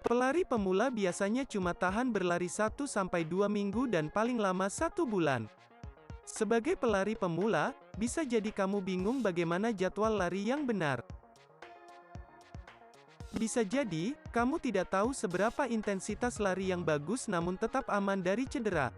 Pelari pemula biasanya cuma tahan berlari 1 sampai 2 minggu dan paling lama 1 bulan. Sebagai pelari pemula, bisa jadi kamu bingung bagaimana jadwal lari yang benar. Bisa jadi, kamu tidak tahu seberapa intensitas lari yang bagus namun tetap aman dari cedera.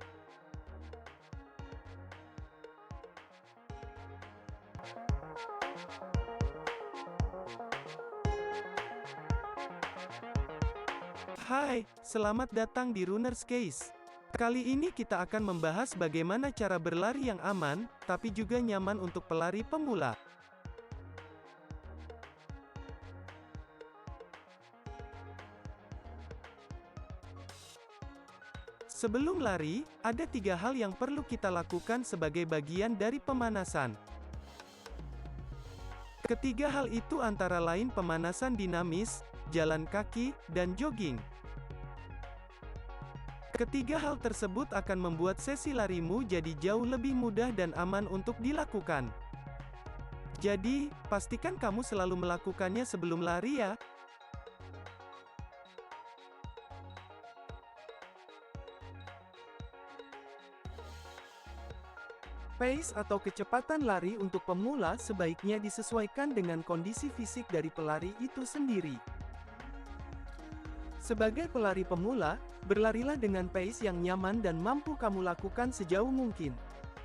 Hai, selamat datang di Runner's Case. Kali ini kita akan membahas bagaimana cara berlari yang aman, tapi juga nyaman untuk pelari pemula. Sebelum lari, ada 3 hal yang perlu kita lakukan sebagai bagian dari pemanasan. Ketiga hal itu antara lain pemanasan dinamis, jalan kaki, dan jogging. Ketiga hal tersebut akan membuat sesi larimu jadi jauh lebih mudah dan aman untuk dilakukan. Jadi, pastikan kamu selalu melakukannya sebelum lari ya. Pace atau kecepatan lari untuk pemula sebaiknya disesuaikan dengan kondisi fisik dari pelari itu sendiri. Sebagai pelari pemula, berlarilah dengan pace yang nyaman dan mampu kamu lakukan sejauh mungkin.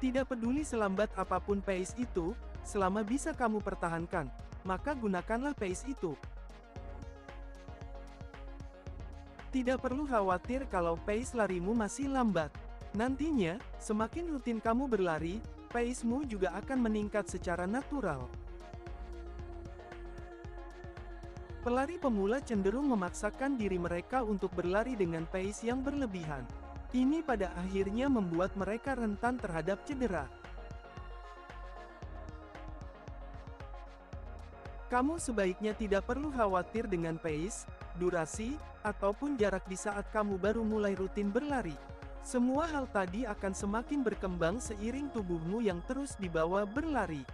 Tidak peduli selambat apapun pace itu, selama bisa kamu pertahankan, maka gunakanlah pace itu. Tidak perlu khawatir kalau pace larimu masih lambat. Nantinya, semakin rutin kamu berlari, pace-mu juga akan meningkat secara natural. Pelari pemula cenderung memaksakan diri mereka untuk berlari dengan pace yang berlebihan. Ini pada akhirnya membuat mereka rentan terhadap cedera. Kamu sebaiknya tidak perlu khawatir dengan pace, durasi, ataupun jarak di saat kamu baru mulai rutin berlari. Semua hal tadi akan semakin berkembang seiring tubuhmu yang terus dibawa berlari.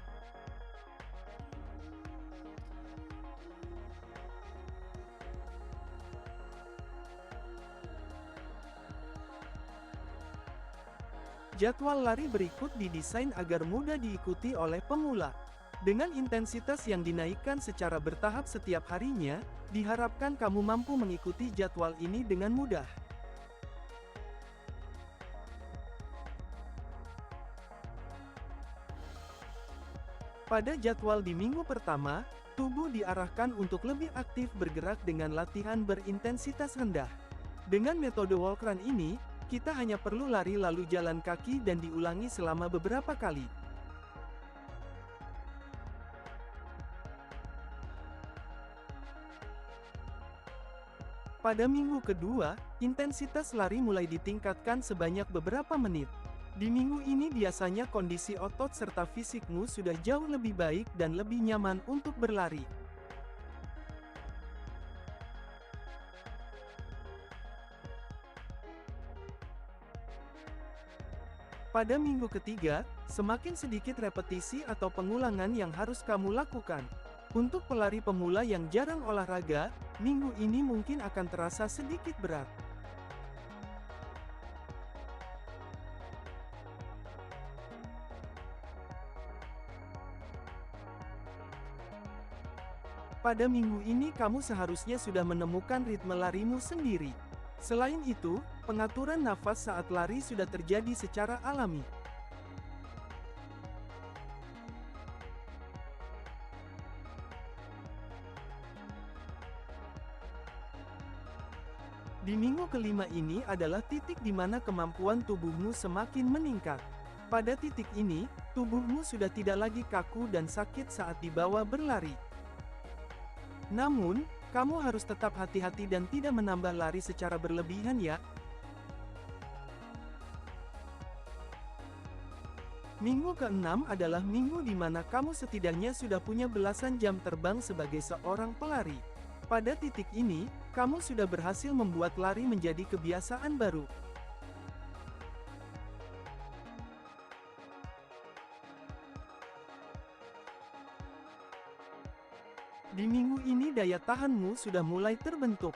Jadwal lari berikut didesain agar mudah diikuti oleh pemula. Dengan intensitas yang dinaikkan secara bertahap setiap harinya, diharapkan kamu mampu mengikuti jadwal ini dengan mudah. Pada jadwal di minggu pertama, tubuh diarahkan untuk lebih aktif bergerak dengan latihan berintensitas rendah. Dengan metode walk-run ini, kita hanya perlu lari lalu jalan kaki dan diulangi selama beberapa kali. Pada minggu kedua, intensitas lari mulai ditingkatkan sebanyak beberapa menit. Di minggu ini biasanya kondisi otot serta fisikmu sudah jauh lebih baik dan lebih nyaman untuk berlari. Pada minggu ketiga, semakin sedikit repetisi atau pengulangan yang harus kamu lakukan. Untuk pelari pemula yang jarang olahraga, minggu ini mungkin akan terasa sedikit berat. Pada minggu ini kamu seharusnya sudah menemukan ritme larimu sendiri. Selain itu, pengaturan nafas saat lari sudah terjadi secara alami. Di minggu kelima ini adalah titik di mana kemampuan tubuhmu semakin meningkat. Pada titik ini, tubuhmu sudah tidak lagi kaku dan sakit saat dibawa berlari. Namun, kamu harus tetap hati-hati dan tidak menambah lari secara berlebihan ya. Minggu ke-6 adalah minggu di mana kamu setidaknya sudah punya belasan jam terbang sebagai seorang pelari. Pada titik ini, kamu sudah berhasil membuat lari menjadi kebiasaan baru. Di minggu ini daya tahanmu sudah mulai terbentuk.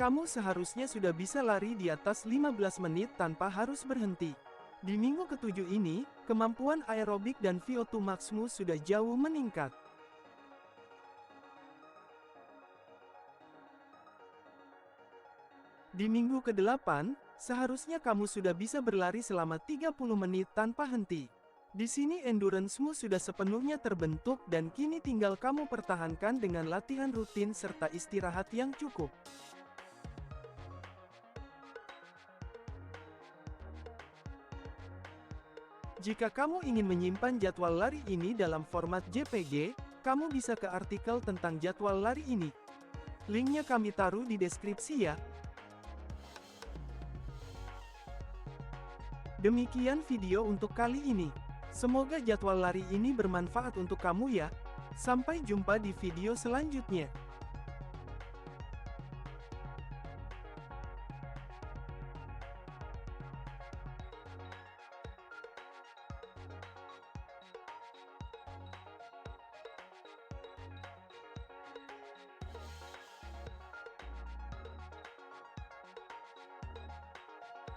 Kamu seharusnya sudah bisa lari di atas 15 menit tanpa harus berhenti. Di minggu ke-7 ini, kemampuan aerobik dan VO2 max-mu sudah jauh meningkat. Di minggu ke-8, seharusnya kamu sudah bisa berlari selama 30 menit tanpa henti. Di sini endurance-mu sudah sepenuhnya terbentuk dan kini tinggal kamu pertahankan dengan latihan rutin serta istirahat yang cukup. Jika kamu ingin menyimpan jadwal lari ini dalam format JPG, kamu bisa ke artikel tentang jadwal lari ini. Linknya kami taruh di deskripsi ya. Demikian video untuk kali ini. Semoga jadwal lari ini bermanfaat untuk kamu ya. Sampai jumpa di video selanjutnya.